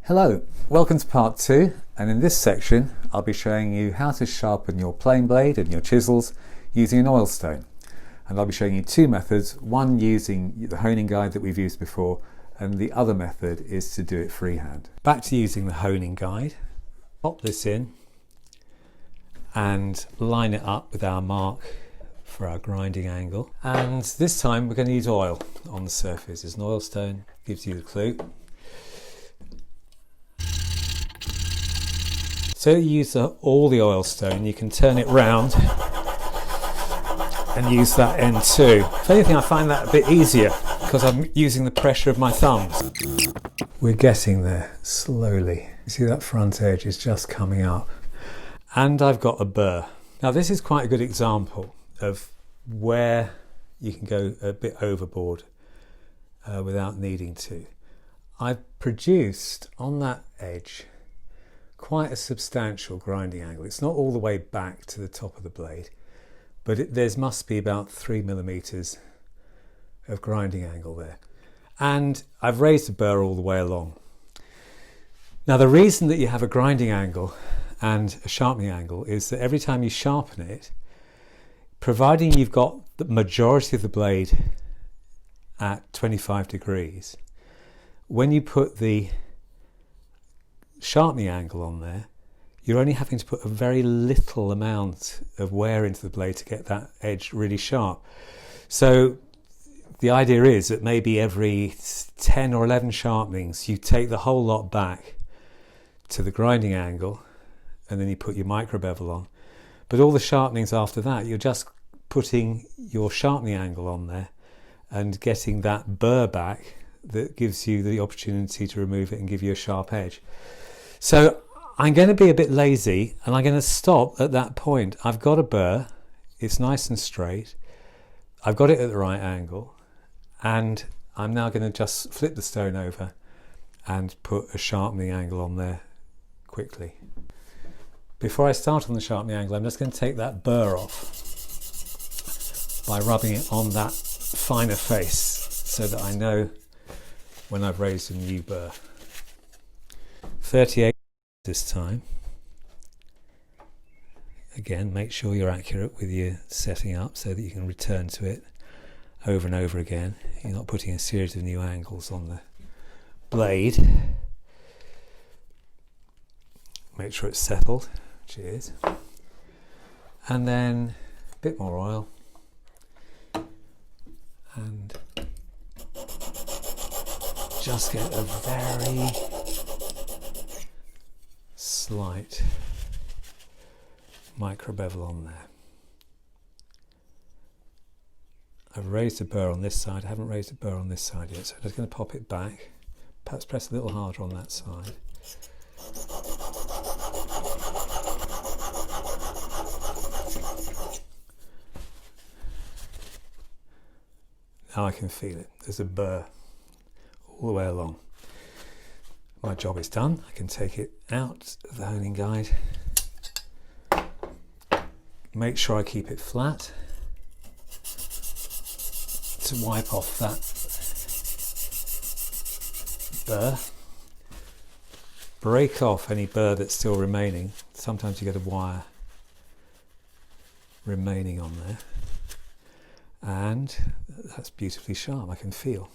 Hello, welcome to part 2, and in this section I'll be showing you how to sharpen your plane blade and your chisels using an oilstone. And I'll be showing you two methods, one using the honing guide that we've used before, and the other method is to do it freehand. Back to using the honing guide. Pop this in and line it up with our mark for our grinding angle. And this time we're going to use oil on the surface. It's an oilstone, gives you the clue. So you use all the oilstone, you can turn it round and use that end too. If anything, I find that a bit easier because I'm using the pressure of my thumbs. We're getting there slowly. You see that front edge is just coming up. And I've got a burr. Now this is quite a good example of where you can go a bit overboard without needing to. I've produced on that edge quite a substantial grinding angle. It's not all the way back to the top of the blade, but there must be about 3mm of grinding angle there. And I've raised the burr all the way along. Now the reason that you have a grinding angle and a sharpening angle is that every time you sharpen it, providing you've got the majority of the blade at 25 degrees, when you put the sharpening angle on there, you're only having to put a very little amount of wear into the blade to get that edge really sharp. So the idea is that maybe every 10 or 11 sharpenings you take the whole lot back to the grinding angle and then you put your micro bevel on. But all the sharpenings after that, you're just putting your sharpening angle on there and getting that burr back that gives you the opportunity to remove it and give you a sharp edge. So I'm going to be a bit lazy and I'm going to stop at that point. I've got a burr, it's nice and straight, I've got it at the right angle, and I'm now going to just flip the stone over and put a sharpening angle on there quickly. Before I start on the sharpening angle, I'm just going to take that burr off by rubbing it on that finer face so that I know when I've raised a new burr. 38 this time. Again, make sure you're accurate with your setting up so that you can return to it over and over again. You're not putting a series of new angles on the blade. Make sure it's settled, which it is. And then a bit more oil. And just get a very slight micro bevel on there. I've raised a burr on this side, I haven't raised a burr on this side yet, so I'm just going to pop it back, perhaps press a little harder on that side. Now I can feel it, there's a burr all the way along. My job is done. I can take it out of the honing guide. Make sure I keep it flat to wipe off that burr. Break off any burr that's still remaining. Sometimes you get a wire remaining on there. And that's beautifully sharp, I can feel.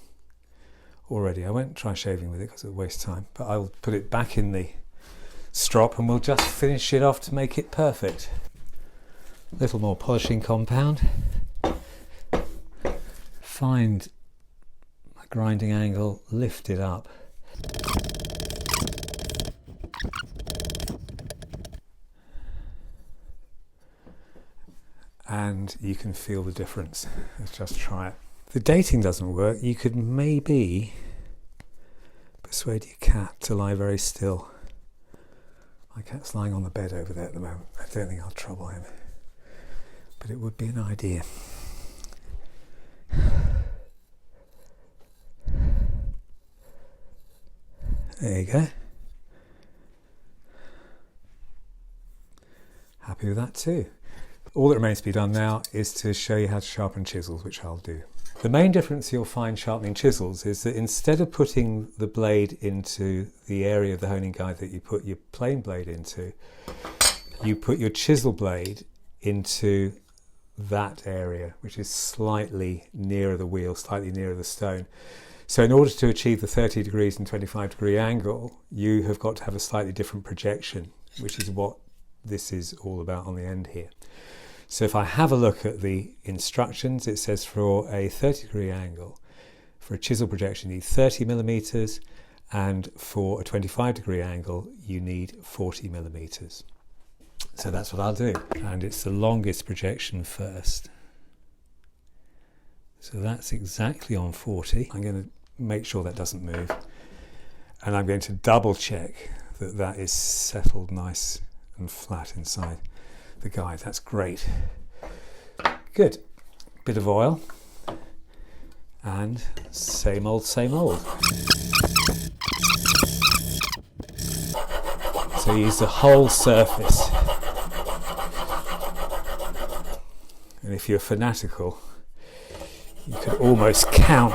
Already. I won't try shaving with it because it'll waste time, but I'll put it back in the strop and we'll just finish it off to make it perfect. A little more polishing compound. Find my grinding angle, lift it up. And you can feel the difference. Let's just try it. If the dating doesn't work, you could maybe persuade your cat to lie very still. My cat's lying on the bed over there at the moment. I don't think I'll trouble him, but it would be an idea. There you go. Happy with that too. All that remains to be done now is to show you how to sharpen chisels, which I'll do. The main difference you'll find sharpening chisels is that instead of putting the blade into the area of the honing guide that you put your plain blade into, you put your chisel blade into that area, which is slightly nearer the wheel, slightly nearer the stone. So in order to achieve the 30 degrees and 25-degree angle, you have got to have a slightly different projection, which is what this is all about on the end here. So if I have a look at the instructions, it says for a 30-degree angle, for a chisel projection you need 30 millimeters, and for a 25-degree angle you need 40 millimeters. So that's what I'll do, and it's the longest projection first. So that's exactly on 40. I'm going to make sure that doesn't move, and I'm going to double check that that is settled nice and flat inside the guide. That's great. Good. Bit of oil, and same old, same old. So use the whole surface. And if you're fanatical, you could almost count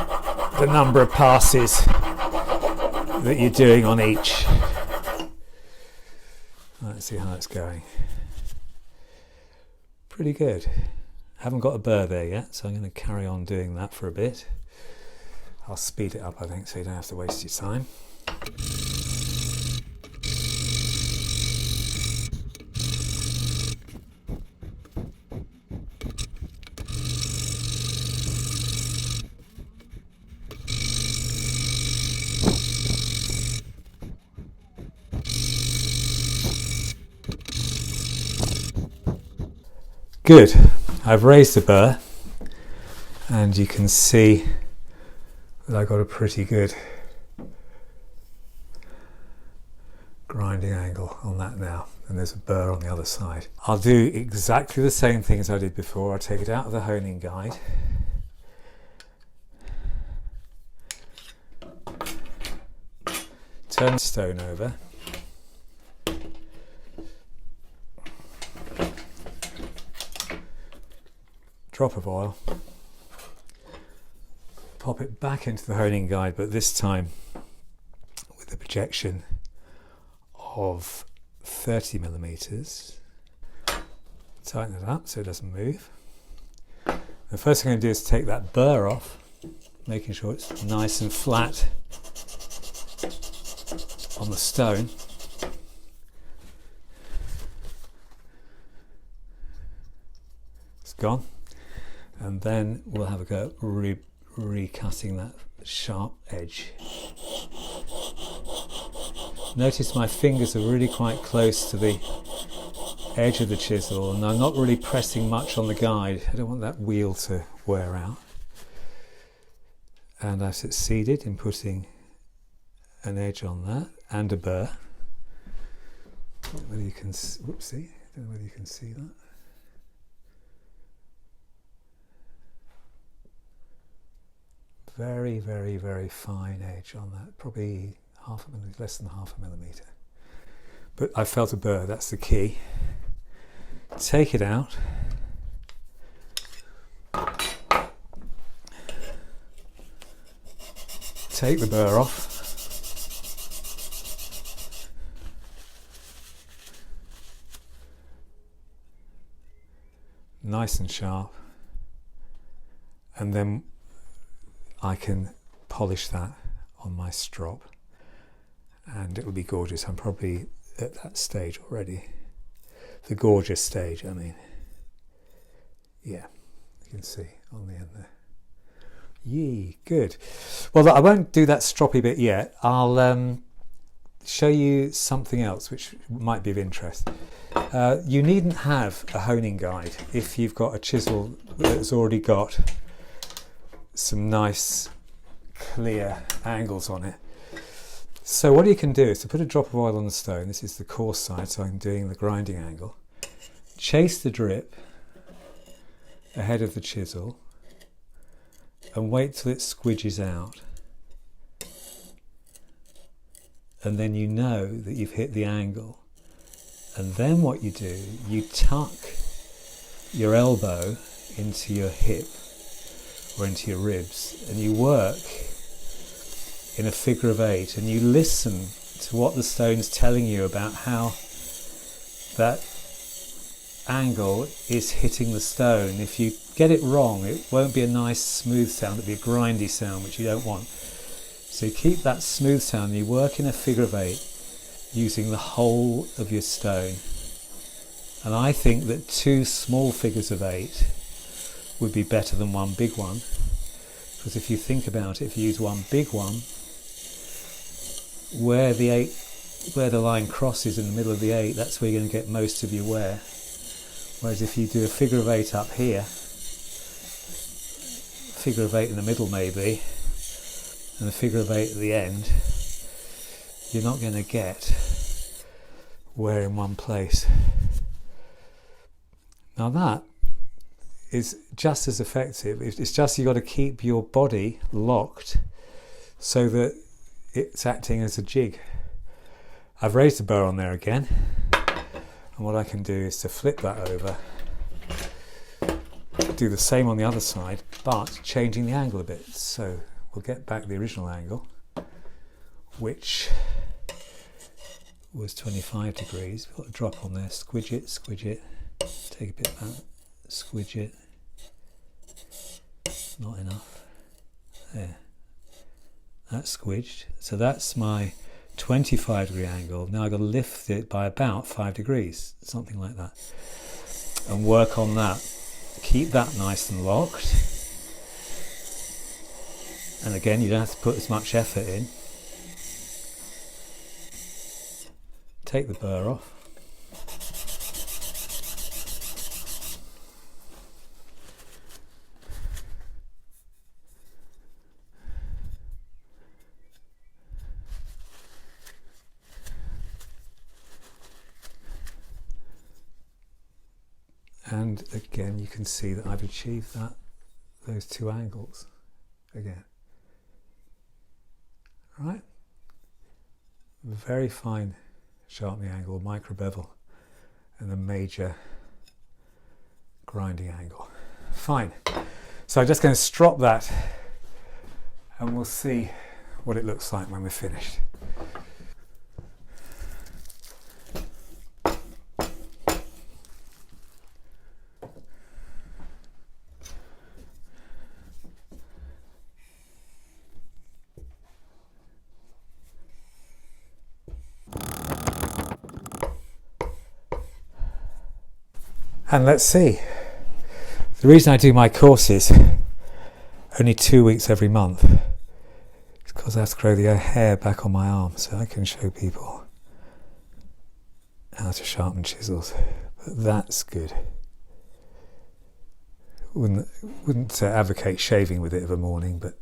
the number of passes that you're doing on each. Let's see how that's going. Pretty good. Haven't got a burr there yet, so I'm going to carry on doing that for a bit. I'll speed it up, I think, so you don't have to waste your time. Good. I've raised the burr and you can see that I got a pretty good grinding angle on that now, and there's a burr on the other side. I'll do exactly the same thing as I did before. I'll take it out of the honing guide, turn the stone over, drop of oil, pop it back into the honing guide, but this time with a projection of 30 millimeters. Tighten it up so it doesn't move. The first thing I'm going to do is take that burr off, making sure it's nice and flat on the stone. It's gone. And then we'll have a go at recutting that sharp edge. Notice my fingers are really quite close to the edge of the chisel, and I'm not really pressing much on the guide. I don't want that wheel to wear out. And I've succeeded in putting an edge on that and a burr. I don't know whether you can, whoopsie, I don't know whether you can see that. Very, very, very fine edge on that, probably half a millimeter, less than half a millimeter. But I felt a burr, that's the key. Take it out. Take the burr off. Nice and sharp. And then I can polish that on my strop and it will be gorgeous. I'm probably at that stage already. The gorgeous stage, I mean. Yeah, you can see on the end there. Yee, good. Well, I won't do that stroppy bit yet. I'll show you something else which might be of interest. You needn't have a honing guide if you've got a chisel that's already got some nice clear angles on it. So what you can do is to put a drop of oil on the stone. This is the coarse side, so I'm doing the grinding angle. Chase the drip ahead of the chisel and wait till it squidges out, and then you know that you've hit the angle. And then what you do, you tuck your elbow into your hip or into your ribs, and you work in a figure of 8, and you listen to what the stone's telling you about how that angle is hitting the stone. If you get it wrong, it won't be a nice smooth sound, it'll be a grindy sound, which you don't want. So you keep that smooth sound, and you work in a figure of 8 using the whole of your stone. And I think that 2 small figures of 8 would be better than 1 big one, because if you think about it, if you use 1 big one, where the line crosses in the middle of the 8, that's where you're going to get most of your wear. Whereas if you do a figure of 8 up here, figure of 8 in the middle maybe, and a figure of 8 at the end, you're not going to get wear in one place. Now that is just as effective. It's just you've got to keep your body locked so that it's acting as a jig. I've raised the burr on there again, and what I can do is to flip that over, do the same on the other side, but changing the angle a bit. So we'll get back the original angle, which was 25 degrees. We've got a drop on there, squidge it, take a bit of that, squidge it, not enough, there, that's squidged. So that's my 25 degree angle. Now I've got to lift it by about 5 degrees, something like that, and work on that. Keep that nice and locked, and again you don't have to put as much effort in. Take the burr off. And again, you can see that I've achieved those 2 angles again. Right? Very fine sharpening angle, micro bevel, and a major grinding angle. Fine. So I'm just going to strop that, and we'll see what it looks like when we're finished. And let's see. The reason I do my courses only 2 weeks every month is because I have to grow the hair back on my arm so I can show people how to sharpen chisels. But that's good. Wouldn't advocate shaving with it of a morning, but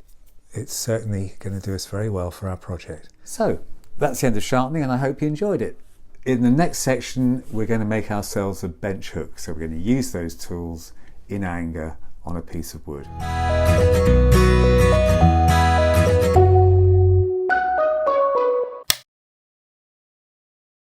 it's certainly going to do us very well for our project. So that's the end of sharpening, and I hope you enjoyed it. In the next section, we're going to make ourselves a bench hook. So we're going to use those tools in anger on a piece of wood.